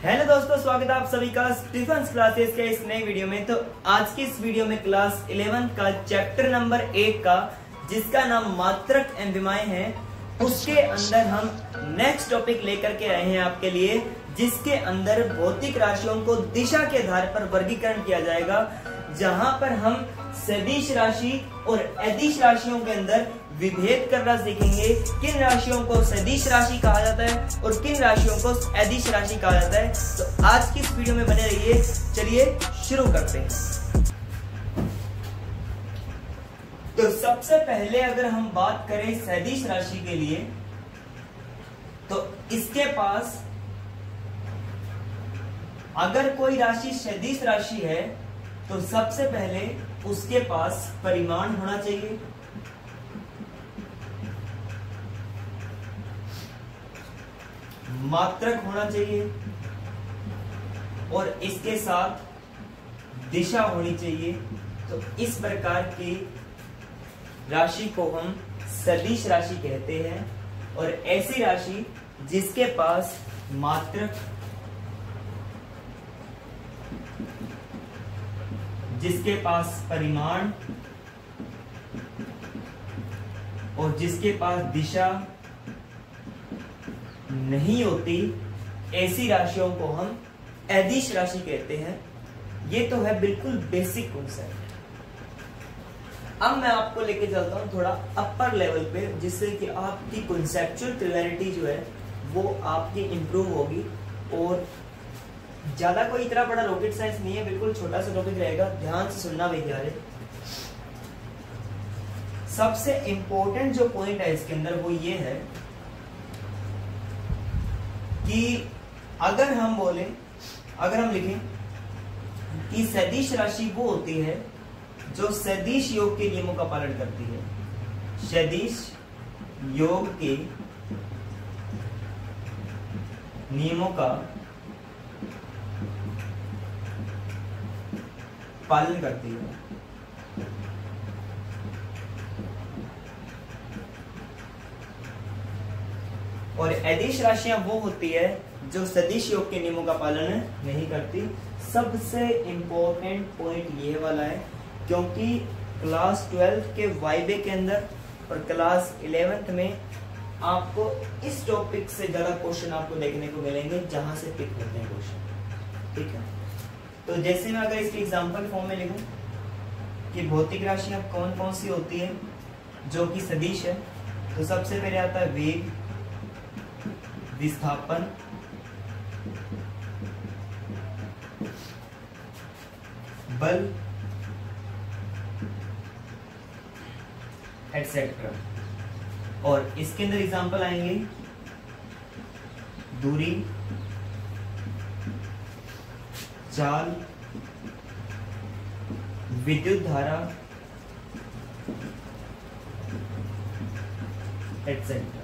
Hello दोस्तों, स्वागत है आप सभी का स्टीफन क्लासेस के इस नए वीडियो में। तो आज की इस वीडियो में क्लास 11 का चैप्टर नंबर 1 का, जिसका नाम मात्रक एवं विमाएं है, उसके अंदर हम नेक्स्ट टॉपिक लेकर के आए हैं आपके लिए, जिसके अंदर भौतिक राशियों को दिशा के आधार पर वर्गीकरण किया जाएगा, जहां पर हम सदिश राशि और अदिश राशियों के अंदर विभेद करना सीखेंगे। किन राशियों को सदिश राशि कहा जाता है और किन राशियों को अदिश राशि कहा जाता है। तो आज की इस वीडियो में बने रहिए। चलिए शुरू करते हैं। तो सबसे पहले अगर हम बात करें सदिश राशि के लिए, तो इसके पास अगर कोई राशि सदिश राशि है तो सबसे पहले उसके पास परिमाण होना चाहिए, मात्रक होना चाहिए और इसके साथ दिशा होनी चाहिए। तो इस प्रकार की राशि को हम सदिश राशि कहते हैं। और ऐसी राशि जिसके पास मात्रक, जिसके पास परिमाण और जिसके पास दिशा नहीं होती, ऐसी राशियों को हम अदिश राशि कहते हैं। ये तो है बिल्कुल बेसिक कॉन्सेप्ट। अब मैं आपको लेके चलता हूं थोड़ा अपर लेवल पे, जिससे कि आपकी कॉन्सेप्चुअल क्लैरिटी जो है वो आपकी इंप्रूव होगी। और ज्यादा कोई इतना बड़ा रॉकेट साइंस नहीं है, बिल्कुल छोटा सा टॉपिक रहेगा, ध्यान से सुनना विद्यार्थी। सबसे इंपॉर्टेंट जो पॉइंट है इसके अंदर वो ये है कि अगर हम लिखें कि सदिश राशि वो होती है जो सदिश योग के नियमों का पालन करती है। सदिश योग के नियमों का पालन करती है। और अदिश राशियां वो होती है जो सदिश योग के नियमों का पालन नहीं करती। सबसे इंपॉर्टेंट पॉइंट ये वाला है, क्योंकि क्लास 12 के वाइबे के अंदर और क्लास 11th में आपको इस टॉपिक से ज्यादा क्वेश्चन आपको देखने को मिलेंगे, जहां से पिक होते हैं क्वेश्चन। ठीक है, तो जैसे मैं अगर इसके एग्जांपल फॉर्म में लिखूं कि भौतिक राशियां कौन कौन सी होती है जो कि सदिश है, तो सबसे पहले आता है वेग, विस्थापन, बल, एटसेट्रा। और इसके अंदर एग्जांपल आएंगे दूरी, चाल, विद्युत धारा, एटसेट्रा।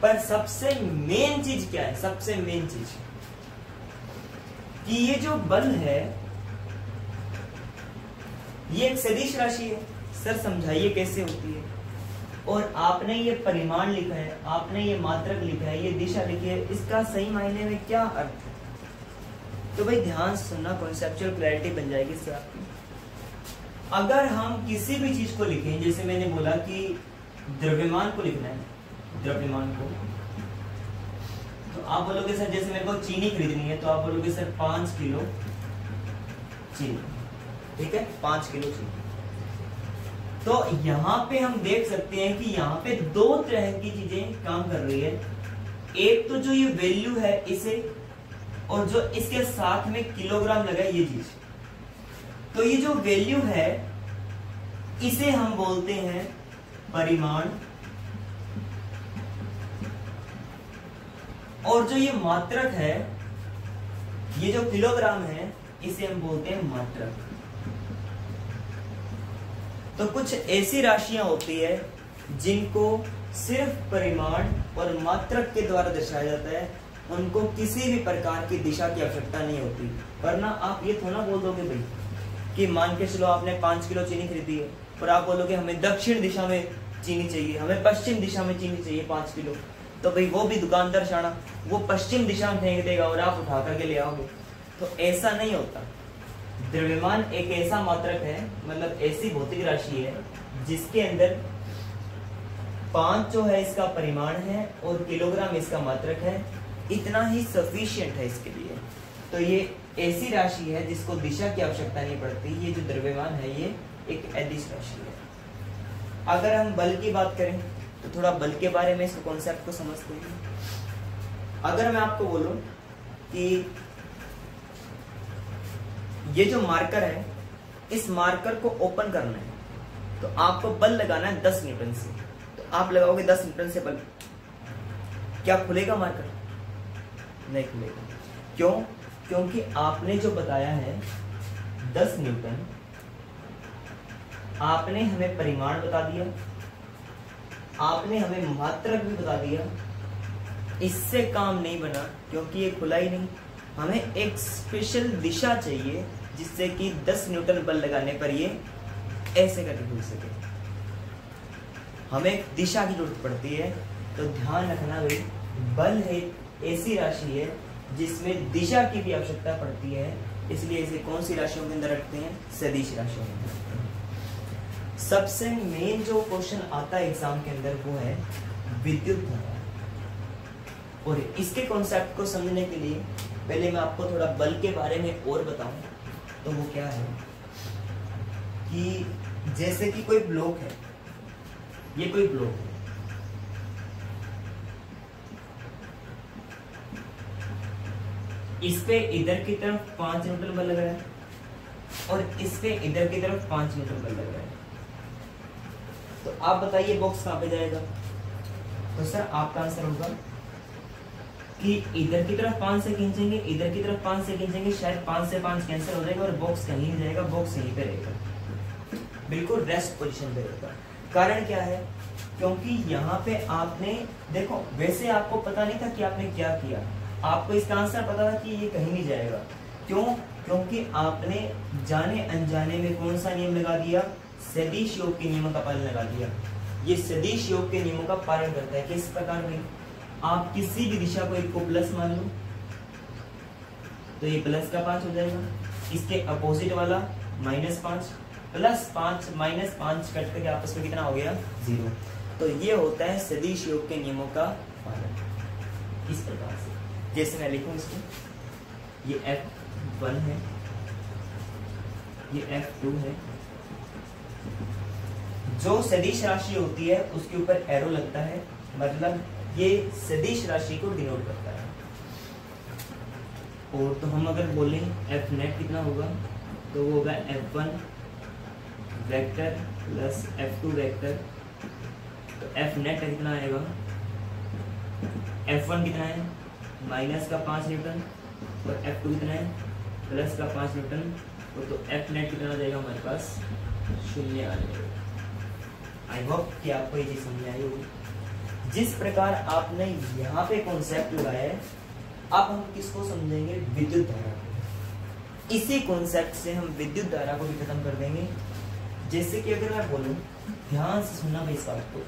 पर सबसे मेन चीज क्या है? सबसे मेन चीज कि ये जो बल है ये एक सदिश राशि है। सर समझाइए कैसे होती है। और आपने ये परिमाण लिखा है, आपने ये मात्रक लिखा है, ये दिशा लिखी है, इसका सही मायने में क्या अर्थ है? तो भाई ध्यान से सुनना, कॉन्सेप्चुअल क्लैरिटी बन जाएगी इससे आपकी। अगर हम किसी भी चीज को लिखें, जैसे मैंने बोला कि द्रव्यमान को लिखना है, द्रव्यमान को, तो आप बोलोगे सर जैसे मेरे को चीनी खरीदनी है, तो आप बोलोगे सर 5 किलो चीनी। ठीक है, 5 किलो चीनी। तो यहाँ पे हम देख सकते हैं कि यहाँ पे दो तरह की चीजें काम कर रही है। एक तो जो ये वैल्यू है इसे, और जो इसके साथ में किलोग्राम लगा है ये चीज। तो ये जो वैल्यू है इसे हम बोलते हैं परिमाण, और जो ये मात्रक है, ये जो किलोग्राम है, इसे हम बोलते हैं मात्रक। तो कुछ ऐसी राशियां होती है जिनको सिर्फ परिमाण और मात्रक के द्वारा दर्शाया जाता है, उनको किसी भी प्रकार की दिशा की आवश्यकता नहीं होती। वरना आप ये थोड़ा बोल दोगे भाई कि मान के चलो आपने 5 किलो चीनी खरीदी है, और आप बोलोगे हमें दक्षिण दिशा में चीनी चाहिए, हमें पश्चिम दिशा में चीनी चाहिए 5 किलो, तो भाई वो भी दुकानदार शाना वो पश्चिम दिशा में फेंक देगा और आप उठा करके ले आओगे। तो ऐसा नहीं होता। द्रव्यमान एक ऐसा मात्रक है, मतलब ऐसी भौतिक राशि है जिसके अंदर 5 जो है इसका परिमाण है और किलोग्राम इसका मात्रक है, इतना ही सफिशिएंट है इसके लिए। तो ये ऐसी राशि है जिसको दिशा की आवश्यकता नहीं पड़ती। ये जो द्रव्यमान है ये एक अदिश राशि है। अगर हम बल की बात करें तो थोड़ा बल के बारे में इसको कॉन्सेप्ट को समझते हैं। अगर मैं आपको बोलूं कि ये जो मार्कर है इस मार्कर को ओपन करना है तो आपको बल लगाना है 10 न्यूटन से। तो आप लगाओगे 10 न्यूटन से बल, क्या खुलेगा मार्कर? नहीं खुलेगा। क्यों? क्योंकि आपने जो बताया है 10 न्यूटन, आपने हमें परिमाण बता दिया, आपने हमें मात्रक भी बता दिया, इससे काम नहीं बना क्योंकि ये खुला ही नहीं। हमें एक स्पेशल दिशा चाहिए जिससे कि 10 न्यूटन बल लगाने पर ये ऐसे करके खुल सके। हमें एक दिशा की जरूरत पड़ती है। तो ध्यान रखना भाई, बल है ऐसी राशि है जिसमें दिशा की भी आवश्यकता पड़ती है, इसलिए इसे कौन सी राशियों के अंदर रखते हैं? सदिश राशियों के अंदर। सबसे मेन जो क्वेश्चन आता है एग्जाम के अंदर वो है विद्युत धारा। और इसके कॉन्सेप्ट को समझने के लिए पहले मैं आपको थोड़ा बल के बारे में और बताऊं। तो वो क्या है कि जैसे कि कोई ब्लॉक है, ये कोई ब्लॉक है, इस पे इधर की तरफ 5 न्यूटन बल लग रहा है और इस पे इधर की तरफ 5 न्यूटन बल लग रहा है। तो आप बताइए बॉक्स कहां पे जाएगा? तो सर आपका आंसर होगा कि इधर की तरफ 5 से खींचेंगे, इधर की तरफ 5 से खींचेंगे, शायद 5 से 5 कैंसिल हो जाएगा और बॉक्स कहीं नहीं जाएगा, बॉक्स यहीं पे रहेगा, बिल्कुल रेस्ट पोजीशन पे रहेगा। कारण क्या है? क्योंकि यहाँ पे आपने देखो, वैसे आपको पता नहीं था कि आपने क्या किया, आपको इसका आंसर पता था कि ये कहीं नहीं जाएगा। क्यों? क्योंकि आपने जाने अनजाने में कौन सा नियम लगा दिया? सदिश योग के नियमों का पालन लगा दिया। ये सदिश योग के नियमों का पालन करता है। किस प्रकार में? आप किसी भी दिशा को एक को प्लस मान लो तो ये प्लस का 5 हो जाएगा, इसके अपोजिट वाला -5, +5 -5 कट करके आपस में कितना हो गया? 0। तो ये होता है सदिश योग के नियमों का पालन। इस प्रकार से जैसे मैं लिखूं इसको, ये F1 है, ये F2 है। जो सदिश राशि होती है उसके ऊपर एरो लगता है, मतलब ये सदिश राशि को डिनोट करता है। और तो हम अगर बोलें F नेट कितना होगा तो वो होगा F1 vector plus F2 vector. तो F नेट कितना आएगा? F1 कितना है? -5 न्यूटन और F2 कितना है? +5 न्यूटन। तो F नेट कितना आ जाएगा हमारे पास? 0 आ जाएगा। आई होप कि आपको ये चीज समझ आई होगी। जिस प्रकार आपने यहाँ पे कॉन्सेप्ट लगाया है, अब हम किसको समझेंगे? विद्युत धारा को। इसी कॉन्सेप्ट से हम विद्युत धारा को भी खत्म कर देंगे। जैसे कि अगर मैं बोलूं, ध्यान से सुनना भाई इस बात को,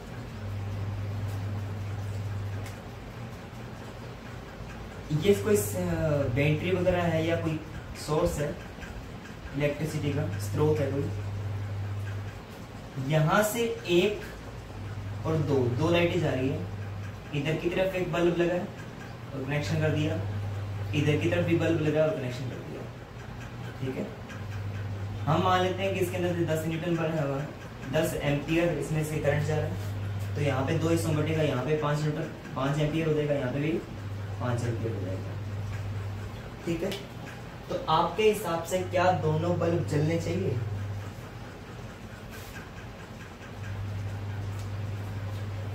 ये कोई बैटरी वगैरह है या कोई सोर्स है, इलेक्ट्रिसिटी का स्रोत है कोई, यहां से 1 और 2 लाइटें जा रही है। इधर की तरफ एक बल्ब लगा है और कनेक्शन कर दिया, इधर की तरफ भी बल्ब लगा और कनेक्शन कर दिया। ठीक है, हम मान लेते हैं कि इसके अंदर से 10 न्यूटन बल है, 10 एम्पियर इसमें से करंट जा रहा है। तो यहाँ पे 2 हिस्सों में बटेगा, यहाँ पे 5 न्यूटन 5 एम्पियर हो जाएगा, यहाँ पे भी 5 एम्पियर हो जाएगा। ठीक है, तो आपके हिसाब से क्या दोनों बल्ब जलने चाहिए?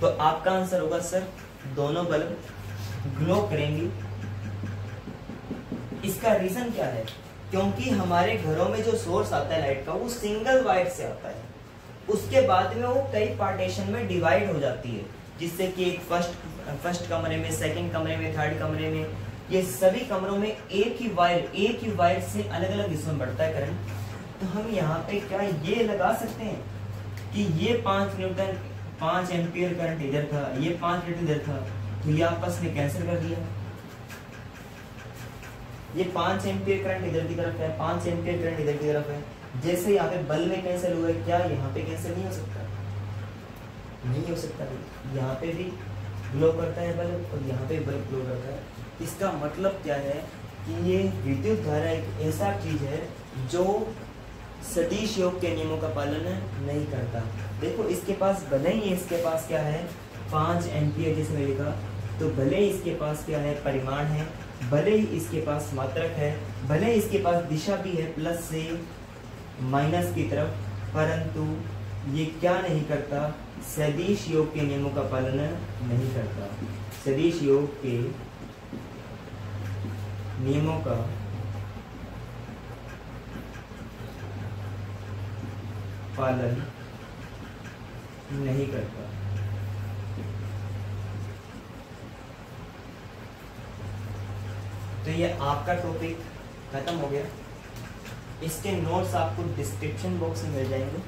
तो आपका आंसर होगा सर दोनों बल्ब ग्लो करेंगे। इसका रीजन क्या है? क्योंकि हमारे घरों में जो सोर्स आता है लाइट का वो सिंगल वायर से आता है, उसके बाद में वो कई पार्टीशन में डिवाइड हो जाती है, जिससे कि एक फर्स्ट कमरे में, सेकंड कमरे में, थर्ड कमरे में, ये सभी कमरों में एक ही वायर से अलग अलग हिस्सों में बढ़ता है करंट। तो हम यहाँ पे क्या ये लगा सकते हैं कि ये 5 न्यूटन 5 एम्पियर करंट इधर था, ये 5 न्यूटन इधर था, तो ये आपस में कैंसिल कर दिया। ये 5 एम्पीयर करंट इधर की तरफ है, 5 एम्पीयर करंट इधर की तरफ है। जैसे यहाँ पे बल्ब में कैंसिल हुआ है, क्या यहाँ पे कैंसिल नहीं हो सकता? नहीं हो सकता। यहाँ पे भी ग्लो करता है बल्ब और यहाँ पे बल्ब ग्लो करता है। इसका मतलब क्या है कि ये विद्युत धारा एक ऐसा चीज है जो सदिश योग के नियमों का पालन नहीं करता। देखो इसके पास भले ही इसके पास क्या है 5 एम्पीयर जिसमें लिखा, तो भले ही इसके पास क्या है परिमाण है, भले ही इसके पास मात्रक है, भले ही इसके पास दिशा भी है प्लस से माइनस की तरफ, परंतु ये क्या नहीं करता? सदिश योग के नियमों का पालन नहीं करता। सदिश योग के नियमों का पालन नहीं करता। तो ये आपका टॉपिक खत्म हो गया। इसके नोट्स आपको डिस्क्रिप्शन बॉक्स में मिल जाएंगे,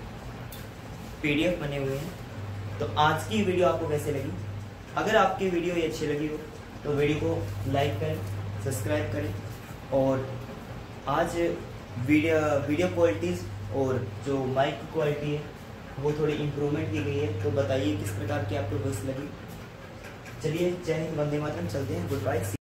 पीडीएफ बने हुए हैं। तो आज की वीडियो आपको कैसे लगी? अगर आपकी वीडियो ये अच्छी लगी हो तो वीडियो को लाइक करें, सब्सक्राइब करें। और आज वीडियो क्वालिटीज़ और जो माइक की क्वालिटी है वो थोड़ी इम्प्रूवमेंट की गई है। तो बताइए किस प्रकार की आपको वॉइस लगी। चलिए, जय हिंद, वंदे मातरम, चलते हैं, गुड बाय।